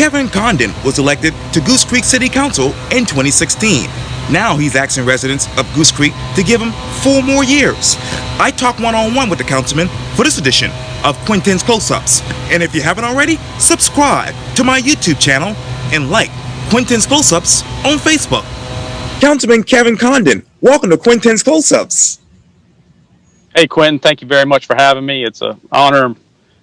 Kevin Condon was elected to Goose Creek City Council in 2016. Now he's asking residents of Goose Creek to give him 4 more years. I talked one-on-one with the councilman for this edition of Quintin's Close-Ups. And if you haven't already, subscribe to my YouTube channel and like Quintin's Close-Ups on Facebook. Councilman Kevin Condon, welcome to Quintin's Close-Ups. Hey, Quintin, thank you very much for having me. It's an honor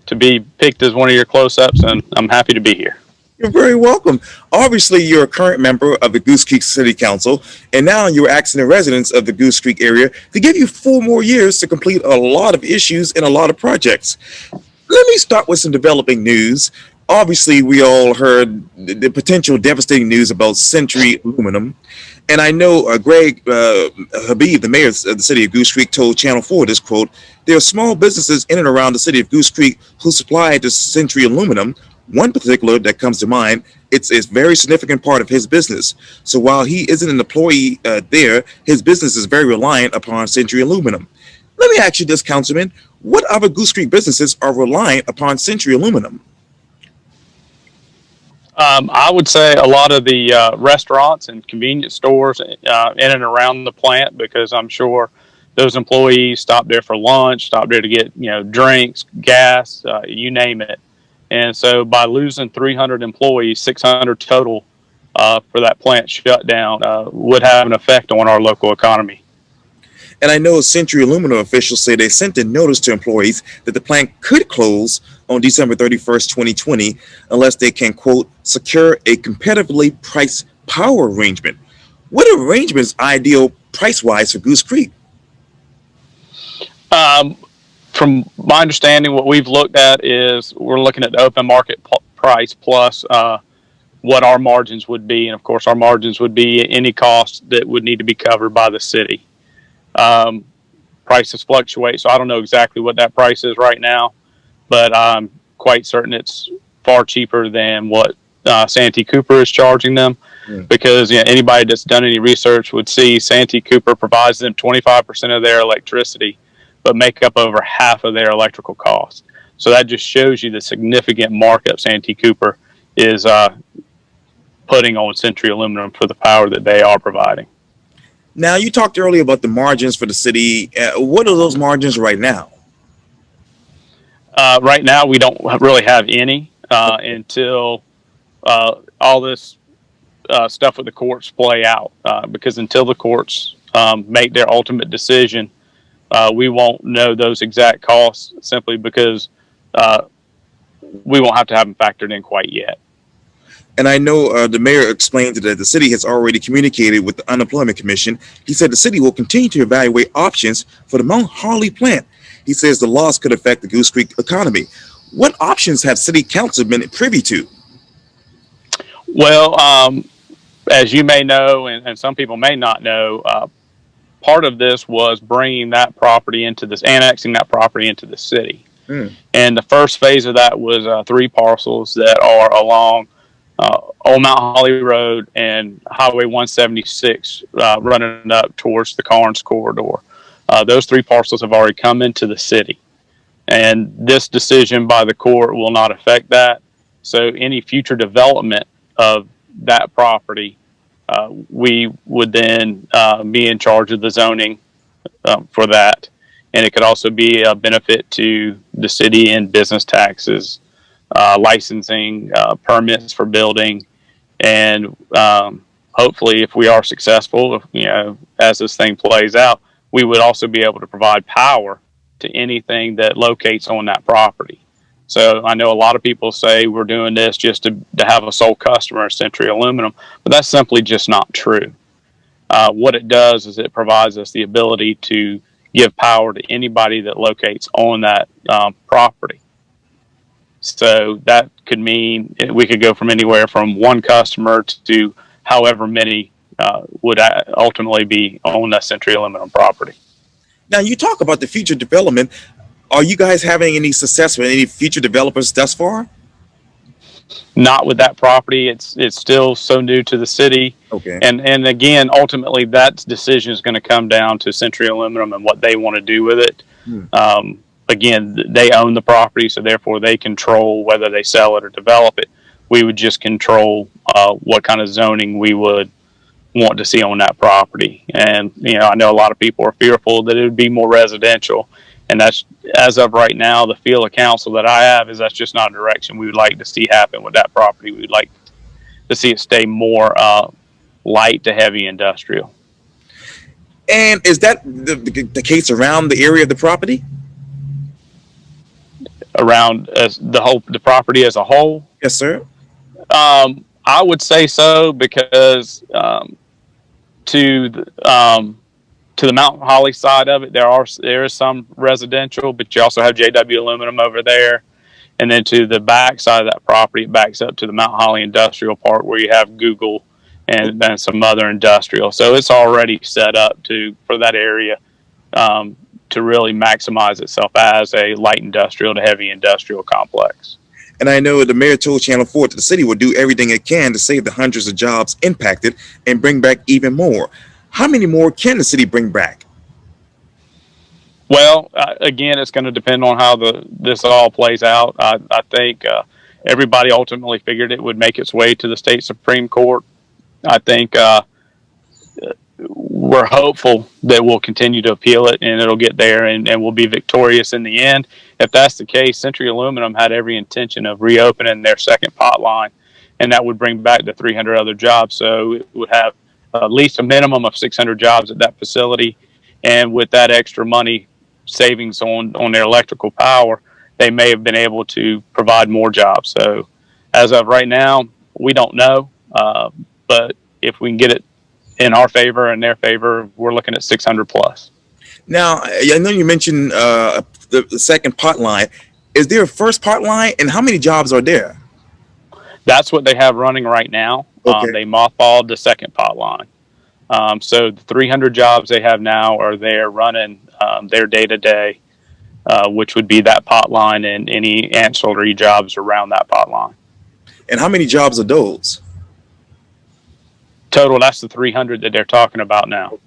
to be picked as one of your close-ups, and I'm happy to be here. You're very welcome. Obviously, you're a current member of the Goose Creek City Council, and now you're asking the residents of the Goose Creek area to give you 4 more years to complete a lot of issues and a lot of projects. Let me start with some developing news. Obviously, we all heard the potential devastating news about Century Aluminum. And I know Greg Habib, the mayor of the city of Goose Creek, told Channel 4 this quote: "There are small businesses in and around the city of Goose Creek who supply to Century Aluminum. One particular that comes to mind, it's a very significant part of his business. So while he isn't an employee there, his business is very reliant upon Century Aluminum." Let me ask you this, Councilman. What other Goose Creek businesses are reliant upon Century Aluminum? I would say a lot of the restaurants and convenience stores in and around the plant, because I'm sure those employees stop there for lunch, stop there to get drinks, gas, you name it. And so by losing 300 employees, 600 total for that plant shutdown would have an effect on our local economy. And I know Century Aluminum officials say they sent a notice to employees that the plant could close on December 31st, 2020, unless they can, quote, secure a competitively priced power arrangement. What arrangement is ideal price-wise for Goose Creek? From my understanding, what we've looked at is we're looking at the open market price plus what our margins would be. And of course, our margins would be any cost that would need to be covered by the city. Prices fluctuate, so I don't know exactly what that price is right now, but I'm quite certain it's far cheaper than what Santee Cooper is charging them. Because anybody that's done any research would see Santee Cooper provides them 25% of their electricity, but make up over half of their electrical costs. So that just shows you the significant markup Santee Cooper is putting on Century Aluminum for the power that they are providing. Now, you talked earlier about the margins for the city. What are those margins right now? Right now, we don't really have any until all this stuff with the courts play out. Because until the courts make their ultimate decision, we won't know those exact costs, simply because we won't have to have them factored in quite yet. And I know the mayor explained that the city has already communicated with the Unemployment Commission. He said the city will continue to evaluate options for the Mount Harley plant. He says the loss could affect the Goose Creek economy. What options have city council been privy to? Well, as you may know, and some people may not know, part of this was bringing that property into this, annexing that property into the city. And the first phase of that was 3 parcels that are along Old Mount Holly Road and Highway 176 running up towards the Carnes corridor. Those 3 parcels have already come into the city, and this decision by the court will not affect that. So any future development of that property, we would then be in charge of the zoning for that, and it could also be a benefit to the city in business taxes, licensing, permits for building, and hopefully, if we are successful, as this thing plays out, we would also be able to provide power to anything that locates on that property. So I know a lot of people say we're doing this just to have a sole customer of Century Aluminum, but that's simply just not true. What it does is it provides us the ability to give power to anybody that locates on that property. So that could mean we could go from anywhere from 1 customer to however many would ultimately be on that Century Aluminum property. Now, you talk about the future development. Are you guys having any success with any future developers thus far? Not with that property. It's still so new to the city. Okay. And again, ultimately, that decision is going to come down to Century Aluminum and what they want to do with it. Again, they own the property, so therefore they control whether they sell it or develop it. We would just control what kind of zoning we would want to see on that property. And, I know a lot of people are fearful that it would be more residential. And that's, as of right now, the feel of council that I have is that's just not a direction we would like to see happen with that property. We would like to see it stay more light to heavy industrial. And is that the case around the area of the property? Around the property as a whole? Yes, sir. I would say so, because to the Mount Holly side of it, there is some residential, but you also have JW Aluminum over there. And then to the back side of that property, it backs up to the Mount Holly Industrial Park, where you have Google and then some other industrial. So it's already set up for that area to really maximize itself as a light industrial to heavy industrial complex. And I know the mayor told Channel 4 that the city will do everything it can to save the hundreds of jobs impacted and bring back even more. How many more can the city bring back? Well, again, it's going to depend on how this all plays out. I think everybody ultimately figured it would make its way to the state Supreme Court. I think we're hopeful that we'll continue to appeal it and it'll get there and we'll be victorious in the end. If that's the case, Century Aluminum had every intention of reopening their second pot line, and that would bring back the 300 other jobs. So it would have at least a minimum of 600 jobs at that facility. And with that extra money savings on their electrical power, they may have been able to provide more jobs. So as of right now, we don't know. But if we can get it in our favor and their favor, we're looking at 600 plus. Now, I know you mentioned the second pot line. Is there a first pot line, and how many jobs are there? That's what they have running right now. Okay. They mothballed the second pot line. So the 300 jobs they have now are there running their day-to-day, which would be that pot line and any ancillary jobs around that pot line. And how many jobs are those? Total, that's the 300 that they're talking about now.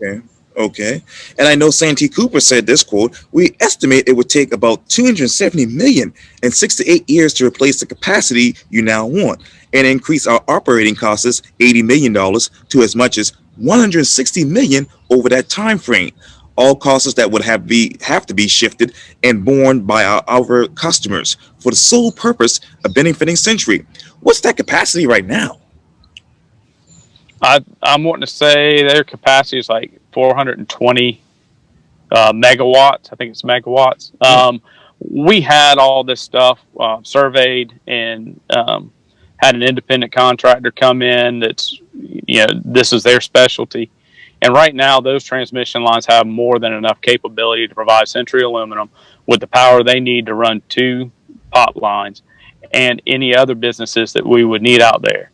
Okay. And I know Santee Cooper said this, quote, "We estimate it would take about 270 million in 6 to 8 years to replace the capacity you now want and increase our operating costs $80 million to as much as 160 million over that time frame. All costs that would have to be shifted and borne by our customers for the sole purpose of benefiting Century." What's that capacity right now? I'm wanting to say their capacity is like 420 megawatts. I think it's megawatts. We had all this stuff surveyed and had an independent contractor come in. This is their specialty. And right now, those transmission lines have more than enough capability to provide Century Aluminum with the power they need to run 2 pot lines and any other businesses that we would need out there.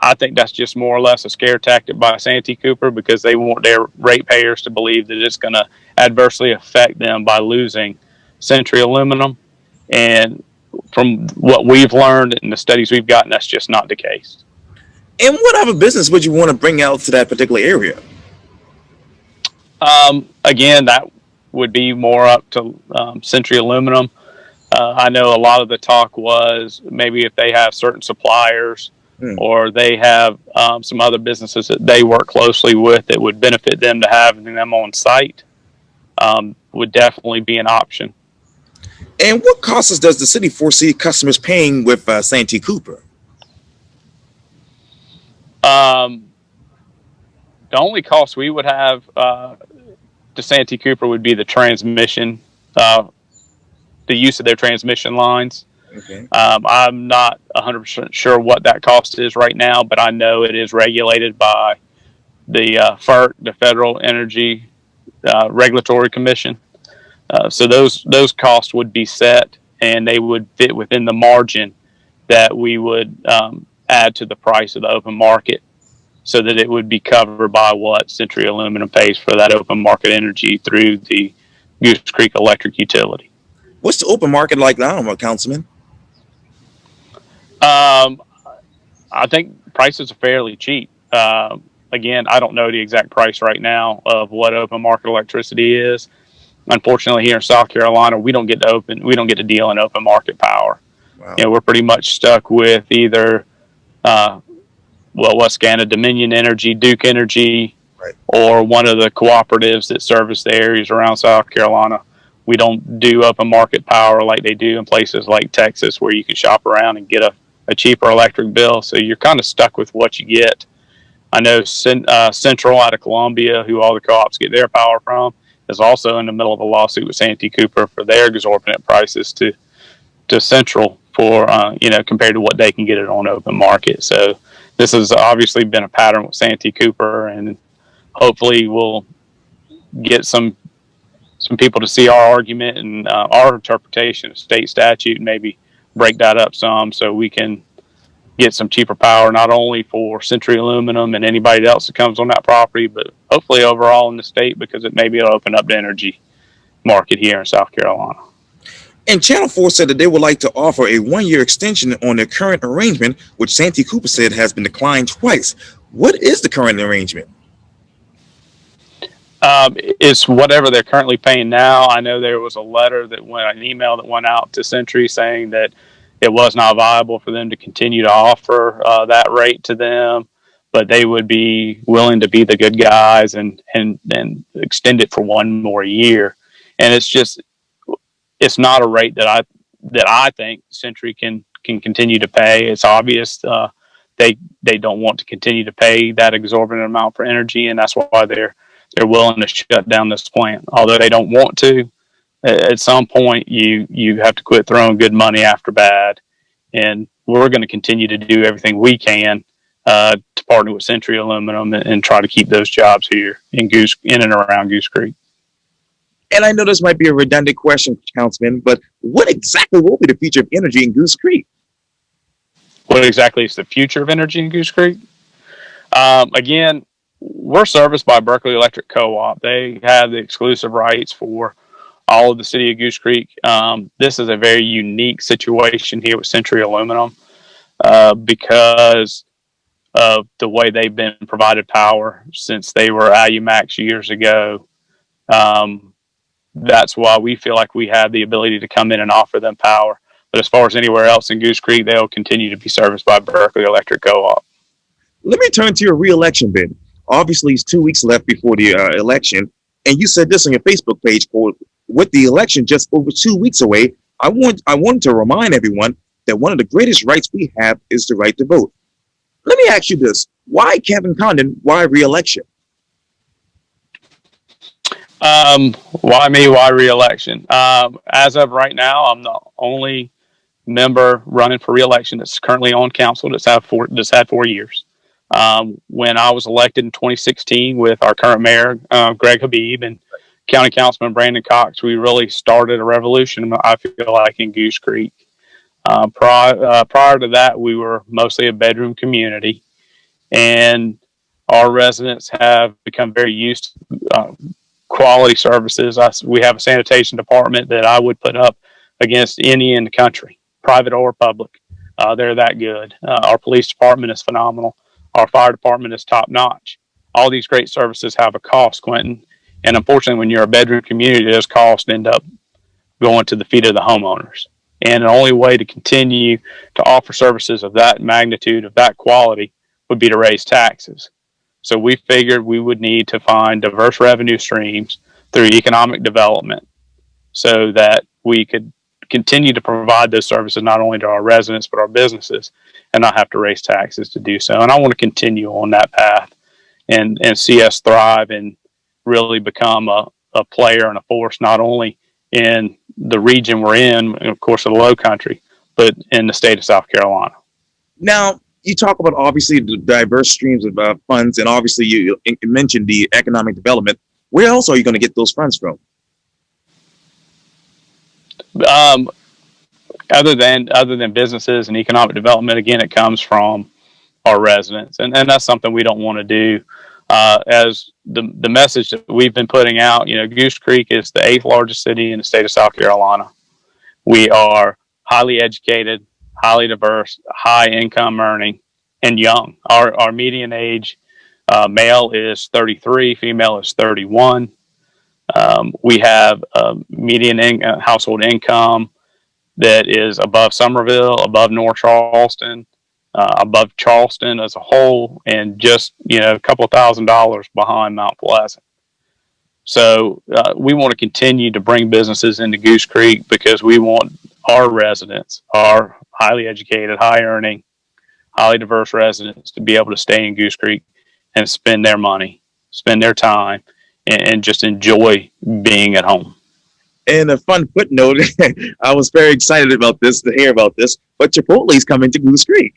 I think that's just more or less a scare tactic by Santee Cooper, because they want their ratepayers to believe that it's going to adversely affect them by losing Century Aluminum. And from what we've learned and the studies we've gotten, that's just not the case. And what other business would you want to bring out to that particular area? Again, that would be more up to Century Aluminum. I know a lot of the talk was maybe if they have certain suppliers or they have some other businesses that they work closely with that would benefit them to having them on site, would definitely be an option. And what costs does the city foresee customers paying with Santee Cooper? The only cost we would have to Santee Cooper would be the transmission, the use of their transmission lines. Okay. I'm not 100% sure what that cost is right now, but I know it is regulated by the FERC, the Federal Energy Regulatory Commission. So those costs would be set, and they would fit within the margin that we would add to the price of the open market, so that it would be covered by what Century Aluminum pays for that open market energy through the Goose Creek electric utility. What's the open market like now, Councilman? I think prices are fairly cheap. Again, I don't know the exact price right now of what open market electricity is. Unfortunately, here in South Carolina, we don't get to deal in open market power. Wow. We're pretty much stuck with either Wascana, Dominion Energy, Duke Energy, Right. or one of the cooperatives that service the areas around South Carolina. We don't do open market power like they do in places like Texas, where you can shop around and get a cheaper electric bill. So you're kind of stuck with what you get. I know Central out of Columbia, who all the co-ops get their power from, is also in the middle of a lawsuit with Santee Cooper for their exorbitant prices to Central for compared to what they can get it on open market. So this has obviously been a pattern with Santee Cooper, and hopefully we'll get some people to see our argument and our interpretation of state statute, and maybe break that up some so we can get some cheaper power, not only for Century Aluminum and anybody else that comes on that property, but hopefully overall in the state, because it maybe it'll open up the energy market here in South Carolina. And Channel 4 said that they would like to offer a 1-year extension on their current arrangement, which Santee Cooper said has been declined twice. What is the current arrangement? It's whatever they're currently paying now. I know there was an email that went out to Century saying that it was not viable for them to continue to offer that rate to them, but they would be willing to be the good guys and extend it for 1 more year. And it's not a rate that I think Century can continue to pay. It's obvious they don't want to continue to pay that exorbitant amount for energy, and that's why they're willing to shut down this plant. Although they don't want to, at some point you have to quit throwing good money after bad. And we're going to continue to do everything we can to partner with Century Aluminum and try to keep those jobs here in and around Goose Creek. And I know this might be a redundant question, Councilman, but what exactly will be the future of energy in Goose Creek? What exactly is the future of energy in Goose Creek? Again, we're serviced by Berkeley Electric Co-op. They have the exclusive rights for all of the city of Goose Creek. This is a very unique situation here with Century Aluminum because of the way they've been provided power since they were Alumax years ago. That's why we feel like we have the ability to come in and offer them power. But as far as anywhere else in Goose Creek, they'll continue to be serviced by Berkeley Electric Co-op. Let me turn to your reelection bid. Obviously, it's 2 weeks left before the election, and you said this on your Facebook page. With the election just over 2 weeks away, I wanted to remind everyone that one of the greatest rights we have is the right to vote. Let me ask you this: why Kevin Condon? Why reelection? Why me? Why reelection? As of right now, I'm the only member running for reelection that's currently on council that's had 4 years. When I was elected in 2016 with our current mayor, Greg Habib, and County Councilman Brandon Cox, we really started a revolution, I feel like, in Goose Creek. Prior to that, we were mostly a bedroom community, and our residents have become very used to quality services. We have a sanitation department that I would put up against any in the country, private or public. They're that good. Our police department is phenomenal. Our fire department is top notch. All these great services have a cost, Quintin. And unfortunately, when you're a bedroom community, those costs end up going to the feet of the homeowners. And the only way to continue to offer services of that magnitude, of that quality, would be to raise taxes. So we figured we would need to find diverse revenue streams through economic development so that we could continue to provide those services not only to our residents but our businesses and not have to raise taxes to do so. And I want to continue on that path and see us thrive and really become a player and a force not only in the region we're in, of course, of the Low Country, but in the state of South Carolina. Now, you talk about obviously the diverse streams of funds, and obviously you mentioned the economic development. Where else are you going to get those funds from? Other than businesses and economic development, again, it comes from our residents, and that's something we don't want to do. As the message that we've been putting out, Goose Creek is the 8th largest city in the state of South Carolina. We are highly educated, highly diverse, high income earning, and young. Our median age, male is 33, female is 31. We have median household income that is above Somerville, above North Charleston, above Charleston as a whole, and just, a couple of $1,000s behind Mount Pleasant. So we want to continue to bring businesses into Goose Creek because we want our residents, our highly educated, high earning, highly diverse residents, to be able to stay in Goose Creek and spend their money, spend their time, and just enjoy being at home. And a fun footnote, I was very excited about this, to hear about this, but Chipotle is coming to Goose Creek.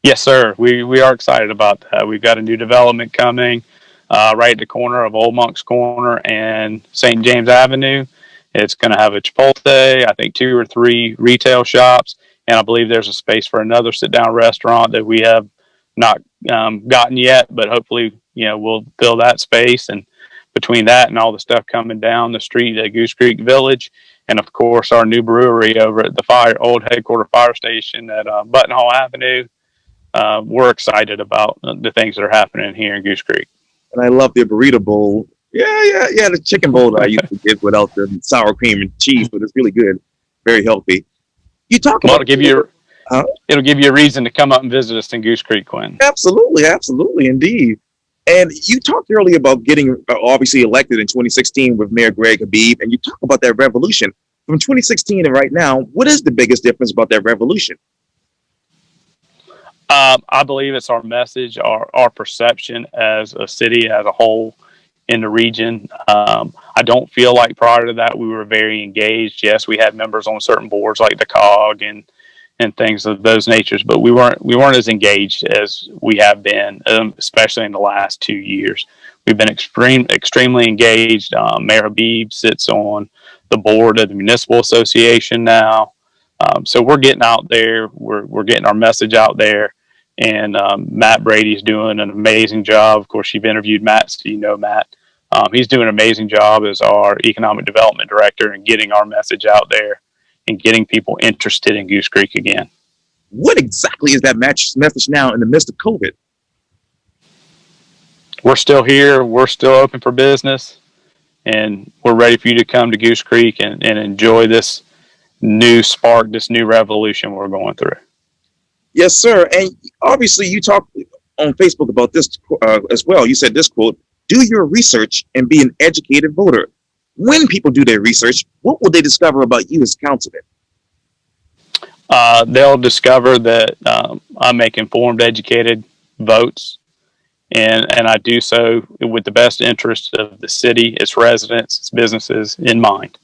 Yes, sir. We are excited about that. We've got a new development coming right at the corner of Old Monk's Corner and St. James Avenue. It's going to have a Chipotle, I think 2 or 3 retail shops, and I believe there's a space for another sit-down restaurant that we have not gotten yet, but hopefully, we'll fill that space. And between that and all the stuff coming down the street at Goose Creek Village, and of course our new brewery over at the old headquarter fire station at Button Hall Avenue, we're excited about the things that are happening here in Goose Creek. And I love the burrito bowl. Yeah, the chicken bowl that I used to get without the sour cream and cheese, but it's really good, very healthy. You talk about it'll give you a reason to come up and visit us in Goose Creek, Quintin. Absolutely, indeed. And you talked earlier about getting obviously elected in 2016 with Mayor Greg Habib, and you talk about that revolution from 2016 and right now. What is the biggest difference about that revolution? I believe it's our message, our perception as a city as a whole in the region. I don't feel like prior to that we were very engaged. Yes, we had members on certain boards like the COG and things of those natures, but we weren't as engaged as we have been, especially in the last 2 years. We've been extremely engaged. Mayor Habib sits on the board of the Municipal Association now. So we're getting out there. We're getting our message out there. And Matt Brady's doing an amazing job. Of course, you've interviewed Matt, so you know Matt. He's doing an amazing job as our economic development director and getting our message out there and getting people interested in Goose Creek again. What exactly is that message now in the midst of COVID? We're still here. We're still open for business. And we're ready for you to come to Goose Creek and enjoy this new spark, this new revolution we're going through. Yes, sir. And obviously you talked on Facebook about this as well. You said this quote, "Do your research and be an educated voter." When people do their research, what will they discover about you as councilman? They'll discover that I make informed, educated votes, and I do so with the best interest of the city, its residents, its businesses in mind.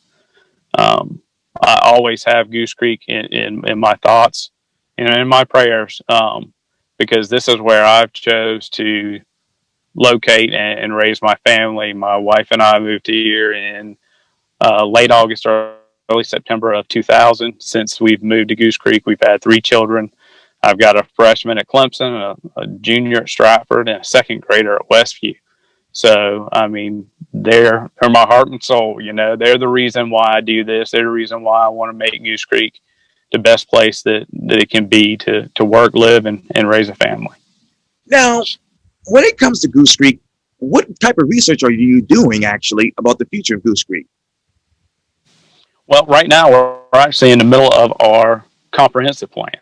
I always have Goose Creek in my thoughts and in my prayers, because this is where I've chose to locate and raise my family. My wife and I moved here in late August or early September of 2000. Since we've moved to Goose Creek, we've had 3 children. I've got a freshman at Clemson, a junior at Stratford, and a second grader at Westview. So, I mean, they're my heart and soul. They're the reason why I do this. They're the reason why I want to make Goose Creek the best place that it can be to work, live, and raise a family. Now, when it comes to Goose Creek, what type of research are you doing actually about the future of Goose Creek? Well, right now we're actually in the middle of our comprehensive plan.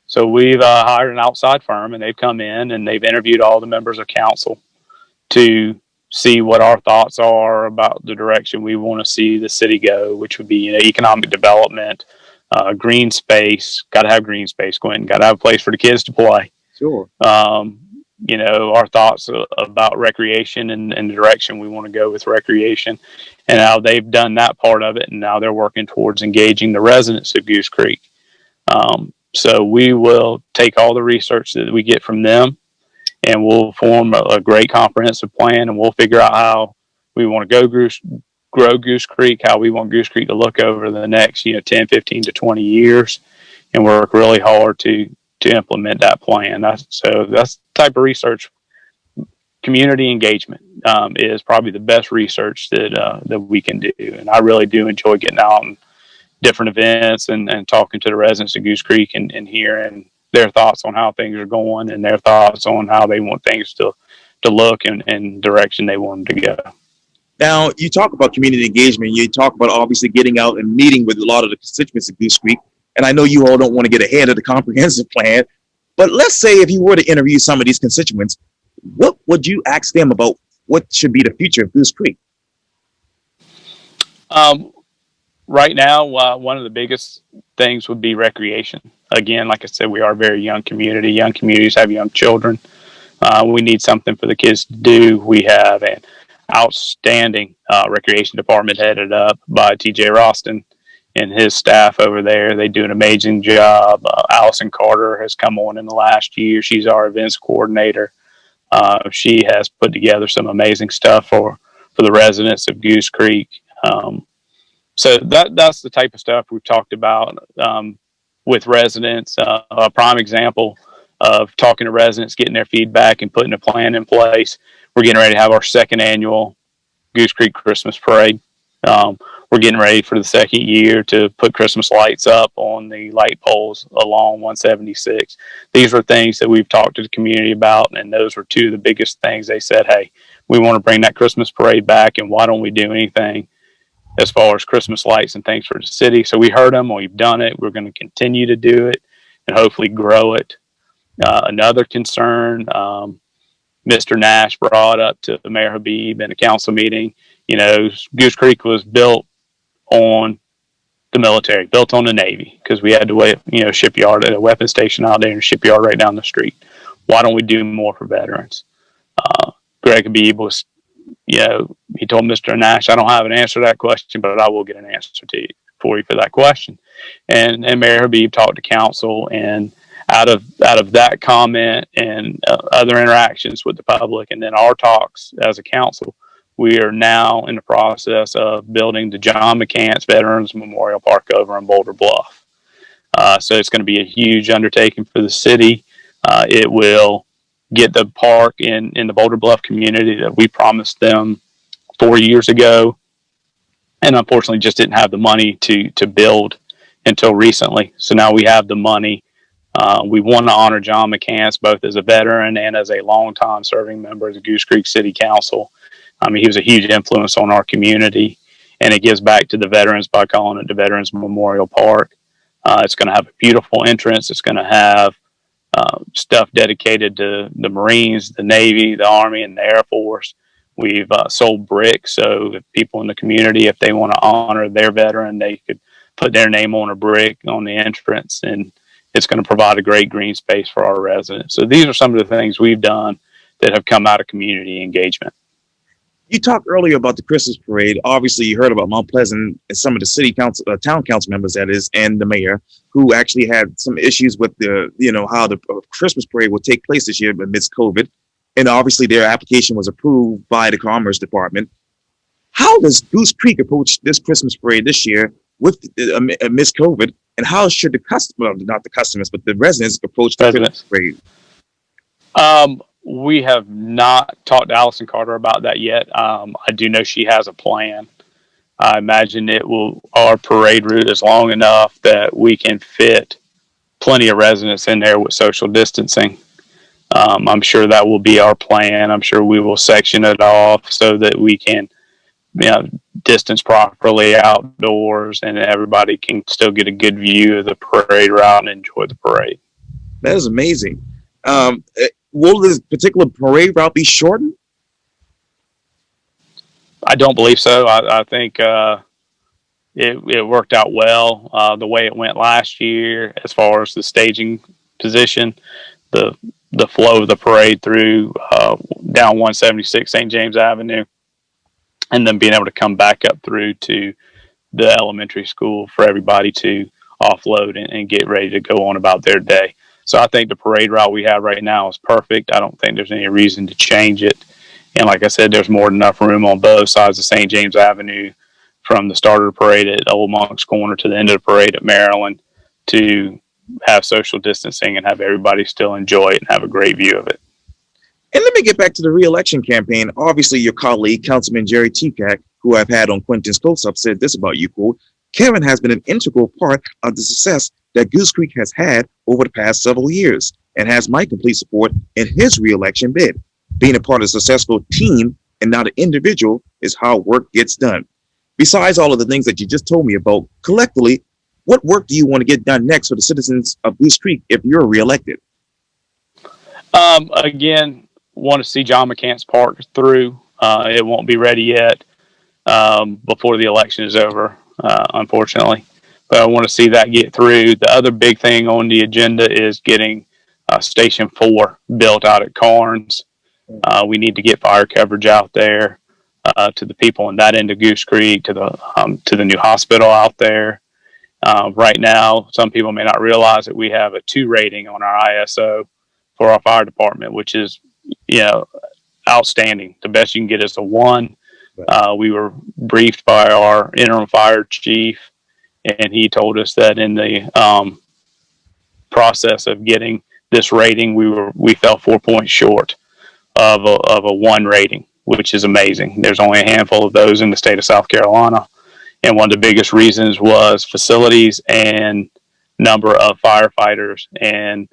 So we've hired an outside firm, and they've come in and they've interviewed all the members of council to see what our thoughts are about the direction we want to see the city go, which would be economic development, green space. Got to have green space, Quintin. Got to have a place for the kids to play. Sure. Our thoughts about recreation and the direction we want to go with recreation, and how they've done that part of it, and now they're working towards engaging the residents of Goose Creek. So we will take all the research that we get from them, and we'll form a great comprehensive plan, and we'll figure out how we want to grow Goose Creek, how we want Goose Creek to look over the next 10, 15 to 20 years, and work really hard to implement that plan. That's the type of research. Community engagement is probably the best research that we can do, and I really do enjoy getting out on different events and talking to the residents of Goose Creek and hearing their thoughts on how things are going and their thoughts on how they want things to look and direction they want them to go. Now, you talk about community engagement. You talk about obviously getting out and meeting with a lot of the constituents of Goose Creek. And I know you all don't want to get ahead of the comprehensive plan, but let's say if you were to interview some of these constituents, what would you ask them about what should be the future of Goose Creek? Um, right now, one of the biggest things would be recreation. Again, like I said, we are a very young community. Young communities have young children. We need something for the kids to do. We have an outstanding recreation department headed up by TJ Roston and his staff over there. They do an amazing job. Allison Carter has come on in the last year. She's our events coordinator. She has put together some amazing stuff for the residents of Goose Creek. So that's the type of stuff we've talked about with residents. A prime example of talking to residents, getting their feedback, and putting a plan in place. We're getting ready to have our second annual Goose Creek Christmas Parade. We're getting ready for the second year to put Christmas lights up on the light poles along 176. These were things that we've talked to the community about, and those were two of the biggest things. They said, hey, we want to bring that Christmas parade back, and why don't we do anything as far as Christmas lights and things for the city? So we heard them, we've done it, we're going to continue to do it and hopefully grow it. Another concern, Mr. Nash brought up to Mayor Habib in a council meeting, Goose Creek was built on the military, built on the Navy, because we had to shipyard at a weapons station out there and a shipyard right down the street. Why don't we do more for veterans? Greg Habib was, he told Mr. Nash, I don't have an answer to that question, but I will get an answer for you for that question. And Mayor Habib talked to council, and out of that comment and other interactions with the public, and then our talks as a council, we are now in the process of building the John McCants Veterans Memorial Park over in Boulder Bluff. So it's going to be a huge undertaking for the city. It will get the park in the Boulder Bluff community that we promised them 4 years ago, and unfortunately just didn't have the money to build until recently. So now we have the money. We want to honor John McCants both as a veteran and as a longtime serving member of the Goose Creek City Council. I mean, he was a huge influence on our community, and it gives back to the veterans by calling it the Veterans Memorial Park. It's going to have a beautiful entrance. It's going to have stuff dedicated to the Marines, the Navy, the Army, and the Air Force. We've sold bricks, so if people in the community, if they want to honor their veteran, they could put their name on a brick on the entrance, and it's going to provide a great green space for our residents. So these are some of the things we've done that have come out of community engagement. You talked earlier about the Christmas parade. Obviously, you heard about Mount Pleasant and some of the city council, town council members, that is, and the mayor, who actually had some issues with how the Christmas parade will take place this year amidst COVID. And obviously, their application was approved by the Commerce Department. How does Goose Creek approach this Christmas parade this year with amidst COVID? And how should the residents approach the Christmas parade? We have not talked to Allison Carter about that yet. I do know she has a plan. I imagine our parade route is long enough that we can fit plenty of residents in there with social distancing. I'm sure that will be our plan. I'm sure we will section it off so that we can distance properly outdoors, and everybody can still get a good view of the parade route and enjoy the parade. That is amazing. Will this particular parade route be shortened? I don't believe so. I think it worked out well the way it went last year as far as the staging position, the flow of the parade through down 176 St. James Avenue, and then being able to come back up through to the elementary school for everybody to offload and get ready to go on about their day. So I think the parade route we have right now is perfect. I don't think there's any reason to change it. And like I said, there's more than enough room on both sides of St. James Avenue from the start of the parade at Old Monk's Corner to the end of the parade at Maryland to have social distancing and have everybody still enjoy it and have a great view of it. And let me get back to the reelection campaign. Obviously, your colleague, Councilman Jerry Tekak, who I've had on Quintin's Close-Up, said this about you, quote, Kevin has been an integral part of the success that Goose Creek has had over the past several years and has my complete support in his reelection bid. Being a part of a successful team and not an individual is how work gets done. Besides all of the things that you just told me about, collectively, what work do you want to get done next for the citizens of Goose Creek if you're reelected? Again, want to see John McCants Park through. It won't be ready yet before the election is over, unfortunately. But I want to see that get through. The other big thing on the agenda is getting Station 4 built out at Carnes. We need to get fire coverage out there to the people in that end of Goose Creek, to the new hospital out there. Right now, some people may not realize that we have a 2 rating on our ISO for our fire department, which is, outstanding. The best you can get is a 1. We were briefed by our interim fire chief, and he told us that in the process of getting this rating, we fell 4 points short of a 1 rating, which is amazing. There's only a handful of those in the state of South Carolina, and one of the biggest reasons was facilities and number of firefighters. And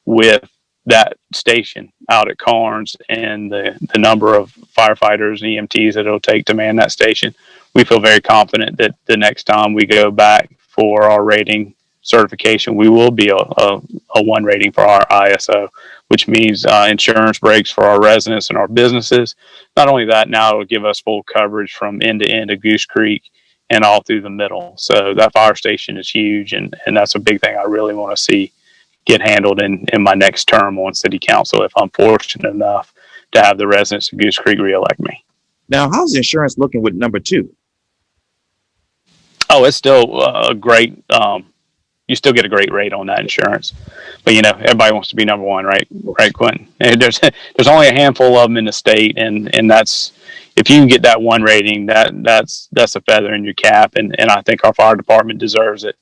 with that station out at Carnes and the number of firefighters and EMTs that it'll take to man that station, we feel very confident that the next time we go back for our rating certification, we will be a 1 rating for our ISO, which means insurance breaks for our residents and our businesses. Not only that, now it'll give us full coverage from end to end of Goose Creek and all through the middle. So that fire station is huge, and that's a big thing I really want to see get handled in my next term on city council if I'm fortunate enough to have the residents of Goose Creek reelect me. Now, how's insurance looking with number 2? Oh, it's still a great. You still get a great rate on that insurance, but everybody wants to be number 1, right? Right, Quintin. And there's only a handful of them in the state, and that's, if you can get that 1 rating, that's a feather in your cap, and I think our fire department deserves it.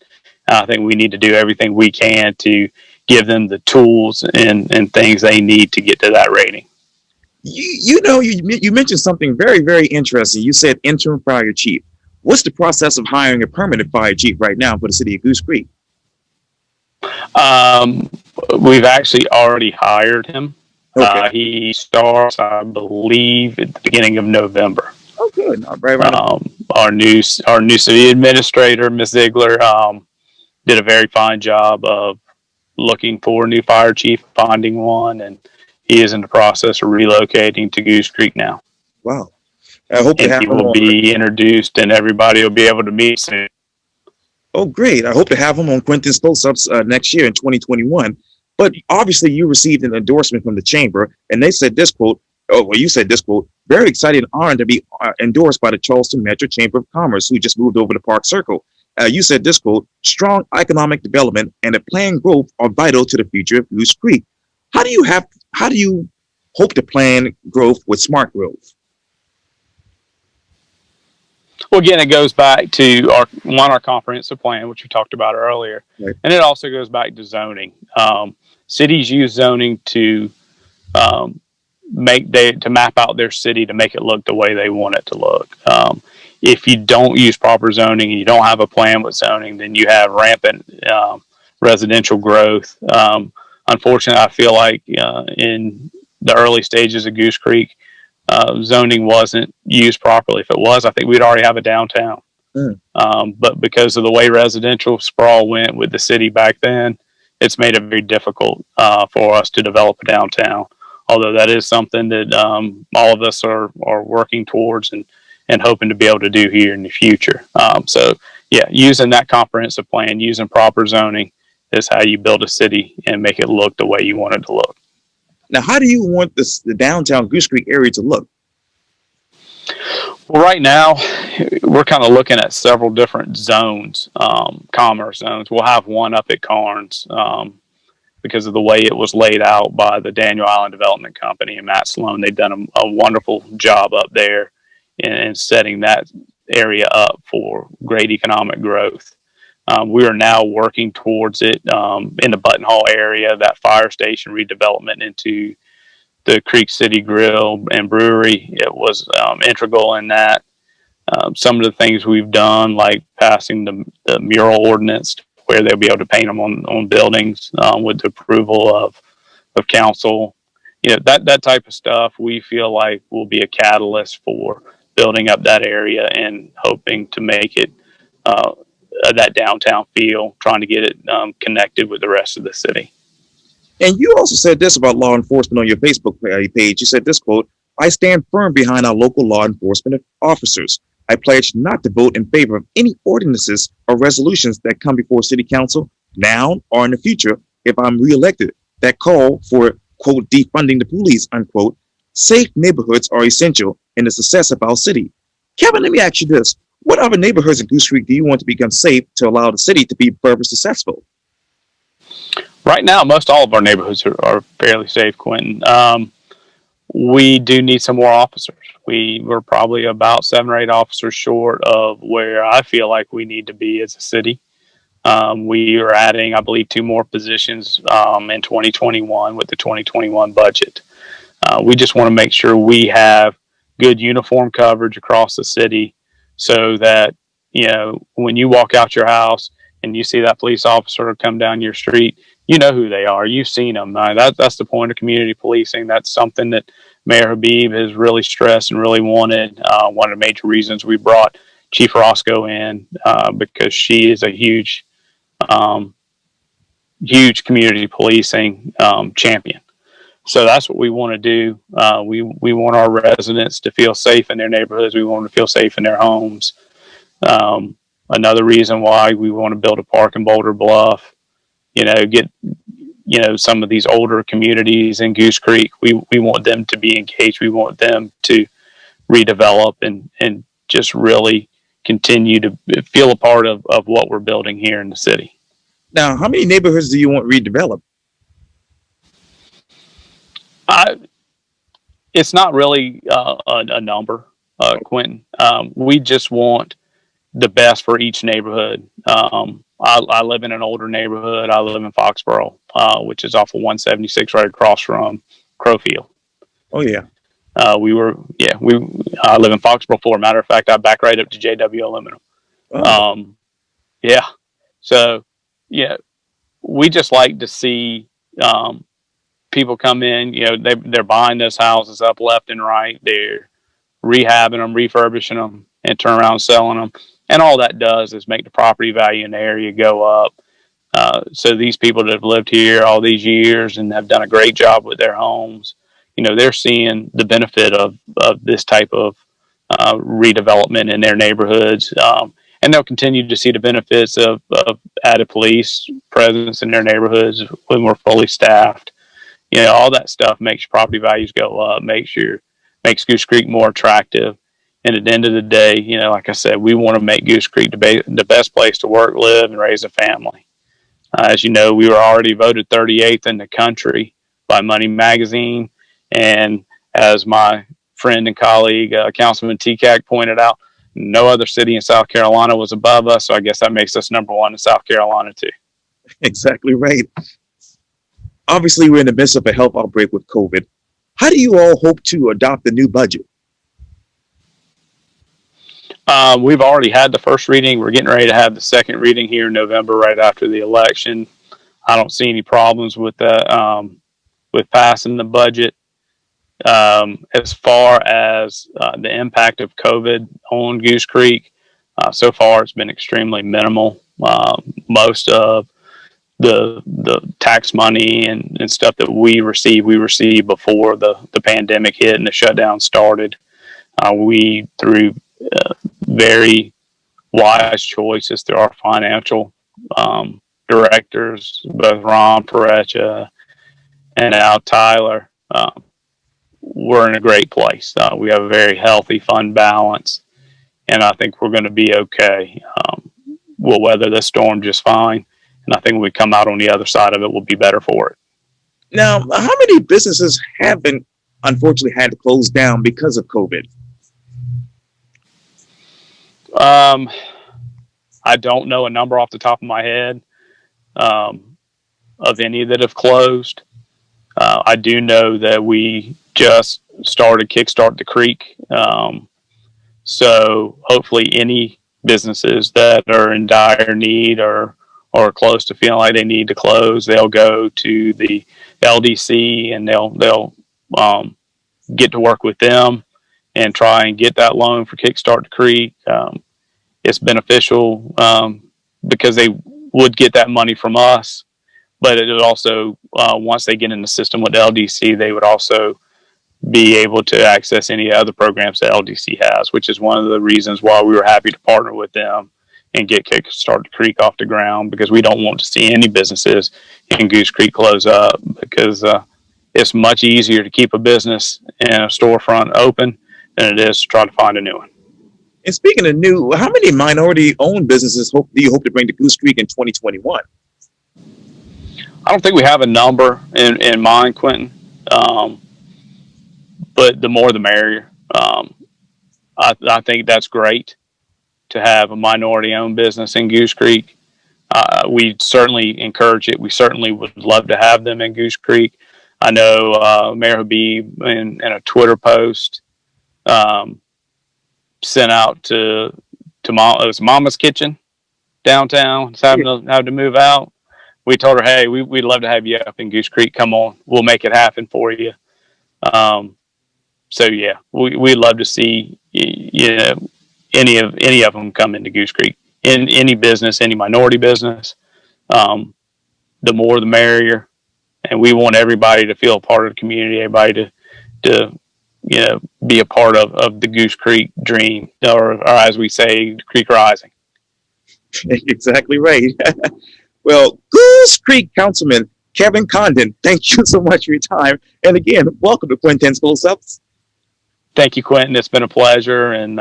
I think we need to do everything we can to give them the tools and things they need to get to that rating. You mentioned something very, very interesting. You said interim fire chief. What's the process of hiring a permanent fire chief right now for the city of Goose Creek? We've actually already hired him. Okay. He starts, I believe, at the beginning of November. Oh, good. Right. Our new city administrator, Ms. Ziegler, did a very fine job of looking for a new fire chief, finding one, and he is in the process of relocating to Goose Creek now. Wow. I hope and he will be introduced, and everybody will be able to meet soon. Oh, great. I hope to have him on Quintin's post-ups next year in 2021. But obviously, you received an endorsement from the chamber, and they said this quote, you said this quote, very excited and honored to be endorsed by the Charleston Metro Chamber of Commerce, who just moved over to Park Circle. You said this quote, strong economic development and a planned growth are vital to the future of Goose Creek. How do you hope to plan growth with smart growth? Well, again, it goes back to our comprehensive plan, which we talked about earlier. Right. And it also goes back to zoning. Cities use zoning to map out their city to make it look the way they want it to look. If you don't use proper zoning and you don't have a plan with zoning, then you have rampant residential growth. Unfortunately, I feel like in the early stages of Goose Creek, zoning wasn't used properly. If it was, I think we'd already have a downtown. But because of the way residential sprawl went with the city back then, it's made it very difficult for us to develop a downtown. Although that is something that all of us are working towards and hoping to be able to do here in the future. So yeah, using that comprehensive plan, using proper zoning is how you build a city and make it look the way you want it to look. Now, how do you want the downtown Goose Creek area to look? Well, right now, we're kind of looking at several different zones, commerce zones. We'll have one up at Carnes because of the way it was laid out by the Daniel Island Development Company and Matt Sloan. They've done a wonderful job up there in setting that area up for great economic growth. We are now working towards it in the Button Hall area, that fire station redevelopment into the Creek City Grill and Brewery. It was integral in that. Some of the things we've done, like passing the mural ordinance where they'll be able to paint them on buildings with the approval of council. that type of stuff we feel like will be a catalyst for building up that area and hoping to make it that downtown feel, trying to get it connected with the rest of the city. And you also said this about law enforcement on your Facebook page. You said this quote, "I stand firm behind our local law enforcement officers. I pledge not to vote in favor of any ordinances or resolutions that come before City Council now or in the future if I'm reelected that call for, quote, defunding the police, unquote. Safe neighborhoods are essential in the success of our city." Kevin, let me ask you this. What other neighborhoods in Goose Creek do you want to become safe to allow the city to be further successful? Right now, most all of our neighborhoods are fairly safe, Quintin. We do need some more officers. We're probably about 7 or 8 officers short of where I feel like we need to be as a city. We are adding, I believe, 2 more positions in 2021 with the 2021 budget. We just want to make sure we have good uniform coverage across the city so that, when you walk out your house and you see that police officer come down your street, you know who they are. You've seen them. That's the point of community policing. That's something that Mayor Habib has really stressed and really wanted. One of the major reasons we brought Chief Roscoe in because she is a huge community policing champion. So that's what we want to do. We want our residents to feel safe in their neighborhoods. We want them to feel safe in their homes. Another reason why we want to build a park in Boulder Bluff, get some of these older communities in Goose Creek. We want them to be engaged. We want them to redevelop and just really continue to feel a part of what we're building here in the city. Now, how many neighborhoods do you want redeveloped? It's not really a number, Quintin. We just want the best for each neighborhood. I live in an older neighborhood. I live in Foxborough, which is off of 176 right across from Crowfield. Oh, yeah. I live in Foxborough, Florida. Matter of fact, I back right up to JW Aluminum. Oh. Yeah. So, we just like to see people come in. They're buying those houses up left and right. They're rehabbing them, refurbishing them, and turn around and selling them. And all that does is make the property value in the area go up. So these people that have lived here all these years and have done a great job with their homes, they're seeing the benefit of this type of redevelopment in their neighborhoods. And they'll continue to see the benefits of added police presence in their neighborhoods when we're fully staffed. All that stuff makes property values go up, makes Goose Creek more attractive. And at the end of the day, like I said, we want to make Goose Creek the best place to work, live, and raise a family. As you know, we were already voted 38th in the country by Money Magazine. And as my friend and colleague, Councilman TCAC, pointed out, no other city in South Carolina was above us. So I guess that makes us number 1 in South Carolina, too. Exactly right. Obviously, we're in the midst of a health outbreak with COVID. How do you all hope to adopt the new budget? We've already had the first reading. We're getting ready to have the second reading here in November, right after the election. I don't see any problems with that, with passing the budget. As far as the impact of COVID on Goose Creek, so far it's been extremely minimal. Most of the tax money and stuff that we received before the pandemic hit and the shutdown started. We, through very wise choices through our financial directors, both Ron Parecha and Al Tyler, we're in a great place. We have a very healthy fund balance, and I think we're going to be okay. We'll weather this storm just fine, and I think when we come out on the other side of it, we'll be better for it. Now, how many businesses have been, unfortunately, had to close down because of COVID? I don't know a number off the top of my head of any that have closed. I do know that we just started Kickstart the Creek. So hopefully any businesses that are in dire need or close to feeling like they need to close, they'll go to the LDC and they'll get to work with them and try and get that loan for Kickstart the Creek. It's beneficial because they would get that money from us, but it would also, once they get in the system with LDC, they would also be able to access any other programs that LDC has, which is one of the reasons why we were happy to partner with them and get Kickstart the Creek off the ground, because we don't want to see any businesses in Goose Creek close up, because it's much easier to keep a business and a storefront open than it is to try to find a new one. And speaking of new, how many minority-owned businesses do you hope to bring to Goose Creek in 2021? I don't think we have a number in mind, Quintin, but the more the merrier. I think that's great to have a minority-owned business in Goose Creek. We certainly encourage it. We certainly would love to have them in Goose Creek. I know Mayor Habib in a Twitter post sent out to it was Mama's Kitchen downtown. It's having to move out. We told her, hey, we'd love to have you up in Goose Creek. Come on, we'll make it happen for you. So yeah, we'd love to see any of them come into Goose Creek. In any business, any minority business, the more the merrier. And we want everybody to feel a part of the community, everybody to be a part of the Goose Creek dream, or as we say, Creek Rising. Exactly right. Well, Goose Creek Councilman Kevin Condon, thank you so much for your time. And again, welcome to Quintin's Close-Ups. Thank you, Quintin. It's been a pleasure, and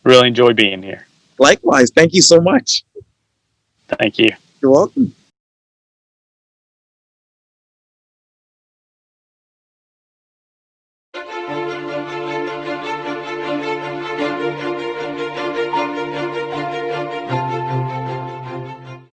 really enjoyed being here. Likewise. Thank you so much. Thank you. You're welcome.